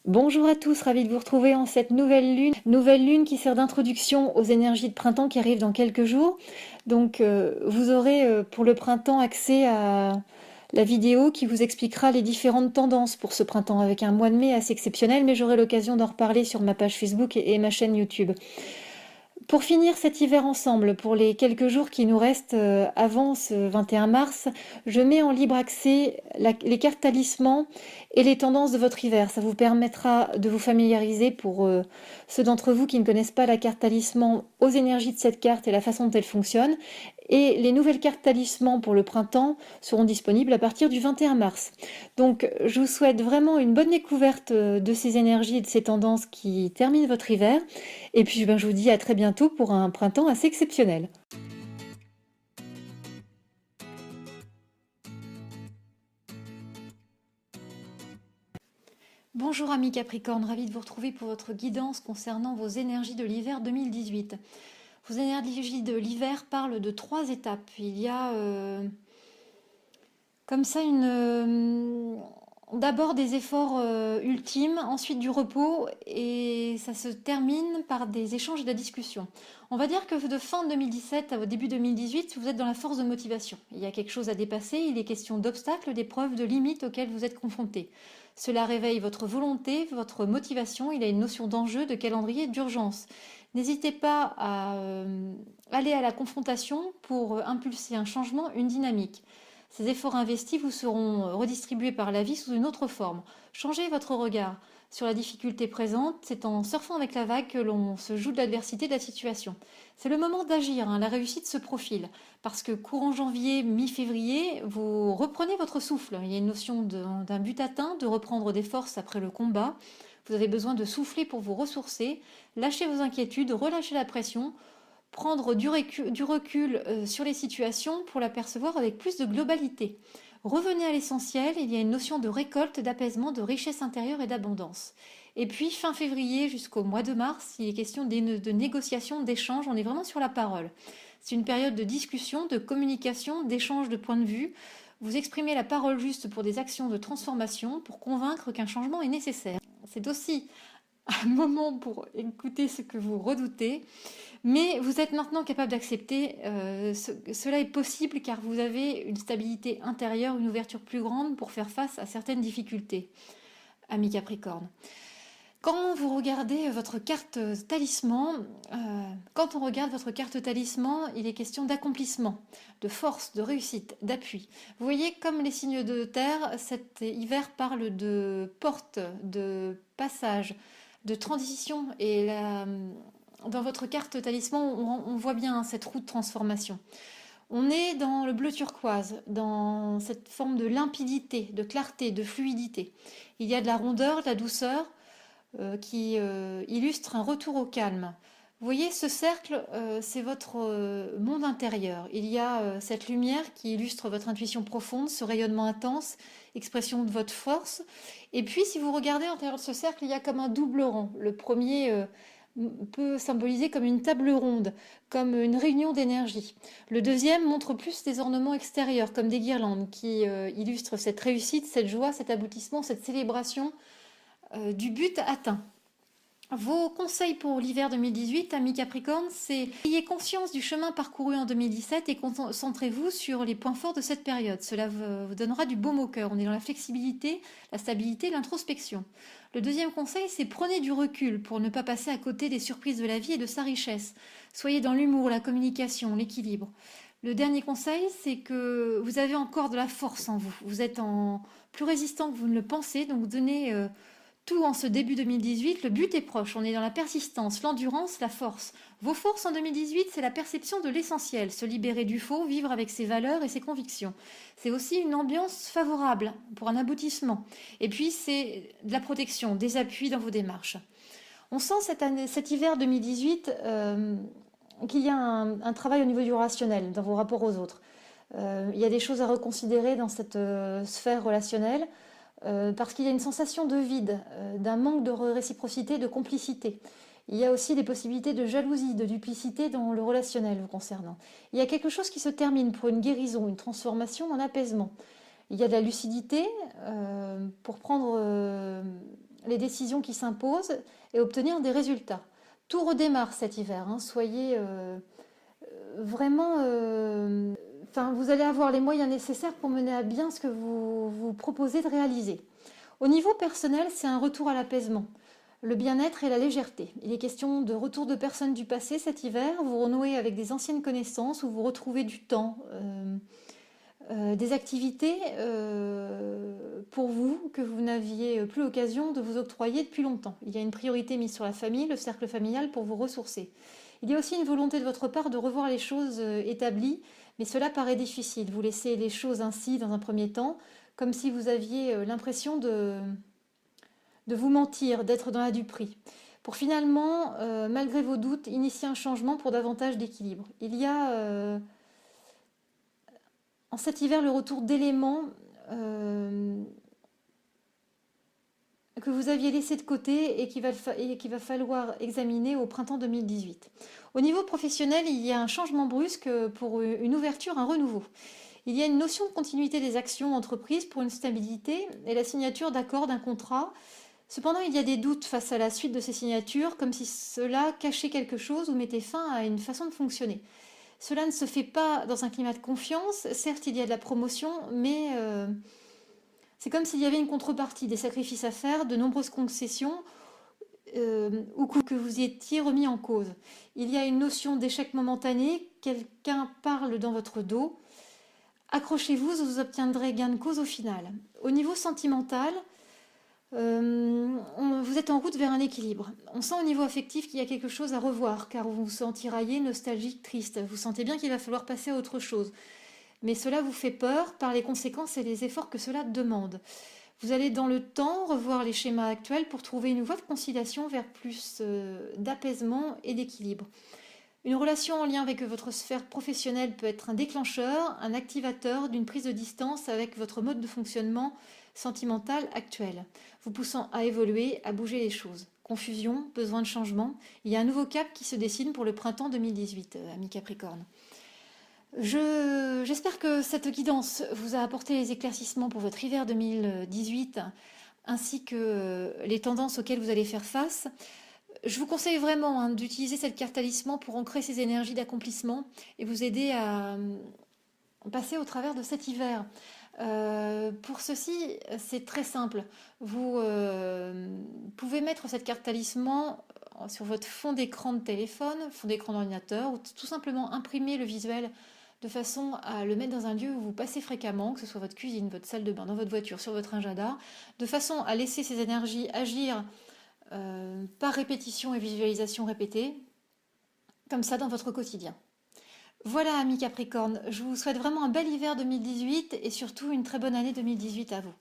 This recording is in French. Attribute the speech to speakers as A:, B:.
A: Bonjour à tous, ravi de vous retrouver en cette nouvelle lune qui sert d'introduction aux énergies de printemps qui arrivent dans quelques jours. Donc vous aurez pour le printemps accès à la vidéo qui vous expliquera les différentes tendances pour ce printemps avec un mois de mai assez exceptionnel, mais j'aurai l'occasion d'en reparler sur ma page Facebook et ma chaîne YouTube. Pour finir cet hiver ensemble, pour les quelques jours qui nous restent avant ce 21 mars, je mets en libre accès les cartes talismans et les tendances de votre hiver. Ça vous permettra de vous familiariser pour ceux d'entre vous qui ne connaissent pas la carte talisman aux énergies de cette carte et la façon dont elle fonctionne. Et les nouvelles cartes talismans pour le printemps seront disponibles à partir du 21 mars. Donc je vous souhaite vraiment une bonne découverte de ces énergies et de ces tendances qui terminent votre hiver. Et puis je vous dis à très bientôt pour un printemps assez exceptionnel. Bonjour amis Capricorne, ravi de vous retrouver pour votre guidance concernant vos énergies de l'hiver 2018. Vos énergies de l'hiver parlent de 3 étapes. Il y a comme ça d'abord des efforts ultimes, ensuite du repos et ça se termine par des échanges et de la discussion. On va dire que de fin 2017 au début 2018, vous êtes dans la force de motivation. Il y a quelque chose à dépasser, il est question d'obstacles, d'épreuves, de limites auxquelles vous êtes confrontés. Cela réveille votre volonté, votre motivation, il y a une notion d'enjeu, de calendrier, d'urgence. N'hésitez pas à aller à la confrontation pour impulser un changement, une dynamique. Ces efforts investis vous seront redistribués par la vie sous une autre forme. Changez votre regard sur la difficulté présente, c'est en surfant avec la vague que l'on se joue de l'adversité de la situation. C'est le moment d'agir, la réussite se profile, parce que courant janvier, mi-février, vous reprenez votre souffle. Il y a une notion d'un but atteint, de reprendre des forces après le combat. Vous avez besoin de souffler pour vous ressourcer, lâcher vos inquiétudes, relâcher la pression, prendre du recul sur les situations pour l'apercevoir avec plus de globalité. Revenez à l'essentiel, il y a une notion de récolte, d'apaisement, de richesse intérieure et d'abondance. Et puis fin février jusqu'au mois de mars, il est question de négociations, d'échanges, on est vraiment sur la parole. C'est une période de discussion, de communication, d'échange de points de vue. Vous exprimez la parole juste pour des actions de transformation, pour convaincre qu'un changement est nécessaire. C'est aussi un moment pour écouter ce que vous redoutez, mais vous êtes maintenant capable d'accepter, cela est possible car vous avez une stabilité intérieure, une ouverture plus grande pour faire face à certaines difficultés, ami Capricorne. Quand vous regardez votre carte talisman, quand on regarde votre carte talisman, il est question d'accomplissement, de force, de réussite, d'appui. Vous voyez, comme les signes de terre, cet hiver parle de porte, de passage, de transition. Et dans votre carte talisman, on voit bien cette route de transformation. On est dans le bleu turquoise, dans cette forme de limpidité, de clarté, de fluidité. Il y a de la rondeur, de la douceur, qui illustre un retour au calme. Vous voyez, ce cercle, c'est votre monde intérieur. Il y a cette lumière qui illustre votre intuition profonde, ce rayonnement intense, expression de votre force. Et puis, si vous regardez à l'intérieur de ce cercle, il y a comme un double rang. Le premier peut symboliser comme une table ronde, comme une réunion d'énergie. Le deuxième montre plus des ornements extérieurs, comme des guirlandes, qui illustrent cette réussite, cette joie, cet aboutissement, cette célébration du but atteint. Vos conseils pour l'hiver 2018, amis Capricorne, c'est ayez conscience du chemin parcouru en 2017 et concentrez-vous sur les points forts de cette période. Cela vous donnera du baume au cœur. On est dans la flexibilité, la stabilité, l'introspection. Le deuxième conseil, c'est prenez du recul pour ne pas passer à côté des surprises de la vie et de sa richesse. Soyez dans l'humour, la communication, l'équilibre. Le dernier conseil, c'est que vous avez encore de la force en vous. Vous êtes plus résistant que vous ne le pensez, donc donnez tout en ce début 2018. Le but est proche, on est dans la persistance, l'endurance, la force. Vos forces en 2018, c'est la perception de l'essentiel, se libérer du faux, vivre avec ses valeurs et ses convictions. C'est aussi une ambiance favorable pour un aboutissement. Et puis, c'est de la protection, des appuis dans vos démarches. On sent cet hiver 2018 qu'il y a un travail au niveau du relationnel, dans vos rapports aux autres. Il y a des choses à reconsidérer dans cette sphère relationnelle. Parce qu'il y a une sensation de vide, d'un manque de réciprocité, de complicité. Il y a aussi des possibilités de jalousie, de duplicité dans le relationnel vous concernant. Il y a quelque chose qui se termine pour une guérison, une transformation, un apaisement. Il y a de la lucidité pour prendre les décisions qui s'imposent et obtenir des résultats. Tout redémarre cet hiver, hein. Soyez vraiment... Enfin, vous allez avoir les moyens nécessaires pour mener à bien ce que vous vous proposez de réaliser. Au niveau personnel, c'est un retour à l'apaisement, le bien-être et la légèreté. Il est question de retour de personnes du passé cet hiver, vous renouez avec des anciennes connaissances ou vous retrouvez du temps, des activités pour vous que vous n'aviez plus l'occasion de vous octroyer depuis longtemps. Il y a une priorité mise sur la famille, le cercle familial pour vous ressourcer. Il y a aussi une volonté de votre part de revoir les choses établies, mais cela paraît difficile. Vous laissez les choses ainsi dans un premier temps, comme si vous aviez l'impression de vous mentir, d'être dans la duperie, pour finalement, malgré vos doutes, initier un changement pour davantage d'équilibre. Il y a en cet hiver le retour d'éléments que vous aviez laissés de côté et qu'il va falloir examiner au printemps 2018. Au niveau professionnel, il y a un changement brusque pour une ouverture, un renouveau. Il y a une notion de continuité des actions entreprises pour une stabilité et la signature d'accords d'un contrat. Cependant, il y a des doutes face à la suite de ces signatures, comme si cela cachait quelque chose ou mettait fin à une façon de fonctionner. Cela ne se fait pas dans un climat de confiance. Certes, il y a de la promotion, mais c'est comme s'il y avait une contrepartie, des sacrifices à faire, de nombreuses concessions, ou que vous y étiez remis en cause. Il y a une notion d'échec momentané, quelqu'un parle dans votre dos. Accrochez-vous, vous obtiendrez gain de cause au final. Au niveau sentimental, vous êtes en route vers un équilibre. On sent au niveau affectif qu'il y a quelque chose à revoir, car vous vous sentez tiraillé, nostalgique, triste. Vous sentez bien qu'il va falloir passer à autre chose. Mais cela vous fait peur par les conséquences et les efforts que cela demande. Vous allez dans le temps revoir les schémas actuels pour trouver une voie de conciliation vers plus d'apaisement et d'équilibre. Une relation en lien avec votre sphère professionnelle peut être un déclencheur, un activateur d'une prise de distance avec votre mode de fonctionnement sentimental actuel, vous poussant à évoluer, à bouger les choses. Confusion, besoin de changement, il y a un nouveau cap qui se dessine pour le printemps 2018, amis Capricorne. J'espère que cette guidance vous a apporté les éclaircissements pour votre hiver 2018, ainsi que les tendances auxquelles vous allez faire face. Je vous conseille vraiment d'utiliser cette carte talisman pour ancrer ces énergies d'accomplissement et vous aider à passer au travers de cet hiver. Pour ceci, c'est très simple. Vous pouvez mettre cette carte talisman sur votre fond d'écran de téléphone, fond d'écran d'ordinateur, ou tout simplement imprimer le visuel de façon à le mettre dans un lieu où vous passez fréquemment, que ce soit votre cuisine, votre salle de bain, dans votre voiture, sur votre agenda, de façon à laisser ces énergies agir par répétition et visualisation répétée, comme ça dans votre quotidien. Voilà, amis Capricorne, je vous souhaite vraiment un bel hiver 2018 et surtout une très bonne année 2018 à vous.